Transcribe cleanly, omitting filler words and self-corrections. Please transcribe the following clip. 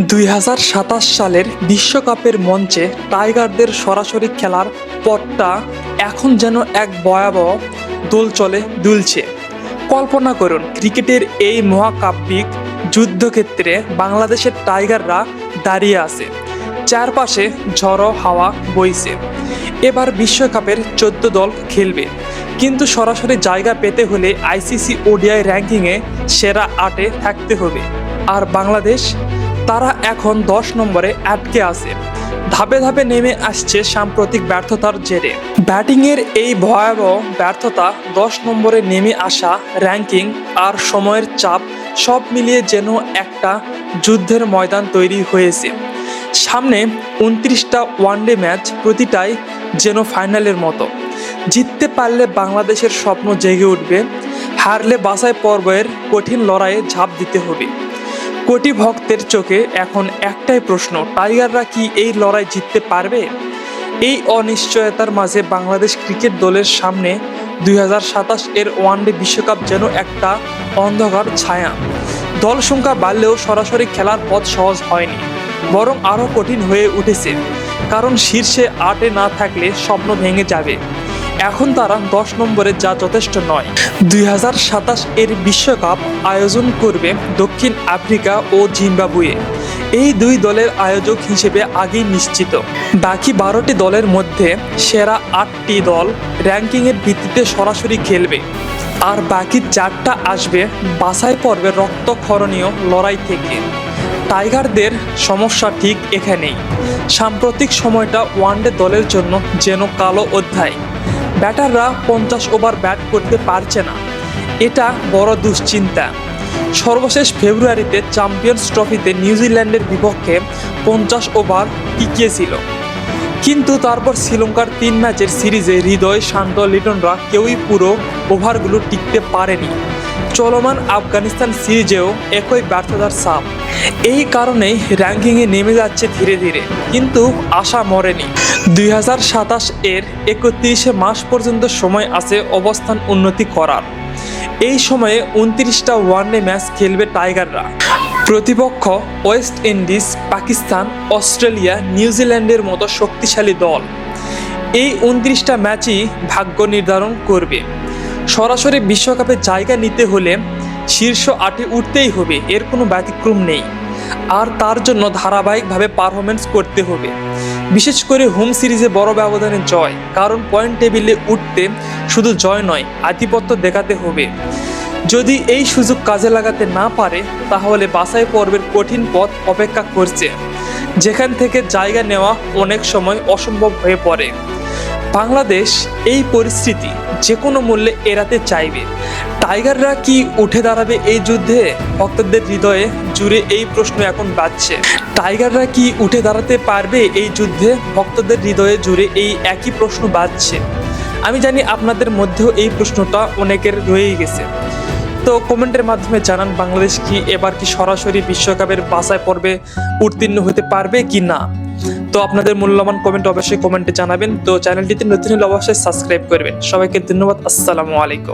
2027 সালের বিশ্বকাপের মঞ্চে টাইগারদের সরাসরি খেলার পথটা এখন যেন এক ভয়াবহ দোলচলে দুলছে। কল্পনা করুন, ক্রিকেটের এই মহাকাব্যিক যুদ্ধক্ষেত্রে বাংলাদেশের টাইগাররা দাঁড়িয়ে আছে, চারপাশে ঝড়ো হাওয়া বইছে। এবার বিশ্বকাপের 14 দল খেলবে, কিন্তু সরাসরি জায়গা পেতে হলে আইসিসি ওডিআই র্যাঙ্কিংয়ে সেরা 8-এ থাকতে হবে। আর বাংলাদেশ, তারা এখন 10 নম্বরে আটকে আছে, ধাপে ধাপে নেমে আসছে সাম্প্রতিক ব্যর্থতার জেরে। ব্যাটিংয়ের এই ভয়াবহ ব্যর্থতা, 10 নম্বরে নেমে আসা র্যাঙ্কিং আর সময়ের চাপ সব মিলিয়ে যেন একটা যুদ্ধের ময়দান তৈরি হয়েছে। সামনে 29টা ওয়ানডে ম্যাচ, প্রতিটাই যেন ফাইনালের মতো। জিততে পারলে বাংলাদেশের স্বপ্ন জেগে উঠবে, হারলে বাছাই পর্বের কঠিন লড়াইয়ে ঝাঁপ দিতে হবে। কোটি ভক্তের চোখে এখন একটাই প্রশ্ন, টাইগাররা কি এই লড়াই জিততে পারবে? এই অনিশ্চয়তার মাঝে বাংলাদেশ ক্রিকেট দলের সামনে 2027 এর ওয়ানডে বিশ্বকাপ যেন একটা অন্ধকার ছায়া। দল সংখ্যা বাড়লেও সরাসরি খেলার পথ সহজ হয়নি, বরং আরও কঠিন হয়ে উঠেছে। কারণ শীর্ষে 8-এ না থাকলে স্বপ্ন ভেঙে যাবে। এখন তারা 10 নম্বরে যা যথেষ্ট নয়। 2027 এর বিশ্বকাপ আয়োজন করবে দক্ষিণ আফ্রিকা ও জিম্বাবুয়ে। এই দুই দলের আয়োজক হিসেবে আগেই নিশ্চিত। বাকি 12টি দলের মধ্যে সেরা 8টি দল র্যাঙ্কিংয়ের ভিত্তিতে সরাসরি খেলবে, আর বাকি 4টা আসবে বাছাই পর্বের রক্তক্ষরণীয় লড়াই থেকে। টাইগারদের সমস্যা ঠিক এখানেই। সাম্প্রতিক সময়টা ওয়ানডে দলের জন্য যেন কালো অধ্যায়। ব্যাটাররা 50 ওভার ব্যাট করতে পারছে না, এটা বড় দুশ্চিন্তা। সর্বশেষ ফেব্রুয়ারিতে চ্যাম্পিয়ন্স ট্রফিতে নিউজিল্যান্ডের বিপক্ষে 50 ওভার টিকিয়েছিল, কিন্তু তারপর শ্রীলঙ্কার 3 ম্যাচের সিরিজে হৃদয়, শান্ত, লিটনরা কেউই পুরো ওভারগুলো টিকতে পারেনি। চলমান আফগানিস্তান সিরিজেও একই ব্যর্থতার ছাপ। এই কারণেই র্যাঙ্কিংয়ে নেমে যাচ্ছে ধীরে ধীরে, কিন্তু আশা মরেনি। 2027 এর 31শে মাস পর্যন্ত সময় আছে অবস্থান উন্নতি করার। এই সময়ে 29টা ওয়ানডে ম্যাচ খেলবে টাইগাররা। প্রতিপক্ষ ওয়েস্ট ইন্ডিজ, পাকিস্তান, অস্ট্রেলিয়া, নিউজিল্যান্ডের মতো শক্তিশালী দল। এই 29টা ম্যাচই ভাগ্য নির্ধারণ করবে। সরাসরি বিশ্বকাপে জায়গা নিতে হলে শীর্ষ 8-এ উঠতেই হবে, এর কোনো ব্যতিক্রম নেই। আর তার জন্য ধারাবাহিকভাবে পারফরমেন্স করতে হবে, বিশেষ করে হোম সিরিজে বড় ব্যবধানে জয়। কারণ পয়েন্ট টেবিলে উঠতে শুধু জয় নয়, আধিপত্য দেখাতে হবে। যদি এই সুযোগ কাজে লাগাতে না পারে, তাহলে বাছাই পর্বের কঠিন পথ অপেক্ষা করছে, যেখান থেকে জায়গা নেওয়া অনেক সময় অসম্ভব হয়ে পড়ে। বাংলাদেশ এই পরিস্থিতি যে কোনো মূল্যে এড়াতে চাইবে। টাইগাররা কি উঠে দাঁড়াবে এই যুদ্ধে? ভক্তদের হৃদয়ে জুড়ে এই প্রশ্ন এখন বাজছে। টাইগাররা কি উঠে দাঁড়াতে পারবে এই যুদ্ধে? ভক্তদের হৃদয়ে জুড়ে এই একই প্রশ্ন বাজছে। আমি জানি আপনাদের মধ্যেও এই প্রশ্নটা অনেকের রয়েই গেছে। তো কমেন্টের মাধ্যমে জানান, বাংলাদেশ কি এবার কি সরাসরি বিশ্বকাপের বাছাই পর্বে উত্তীর্ণ হতে পারবে কি না? তো আপনাদের মূল্যবান কমেন্ট অবশ্যই কমেন্টে জানাবেন। তো চ্যানেলটিতে নতুন হলে অবশ্যই সাবস্ক্রাইব করবেন। সবাইকে ধন্যবাদ। আসসালামু আলাইকুম।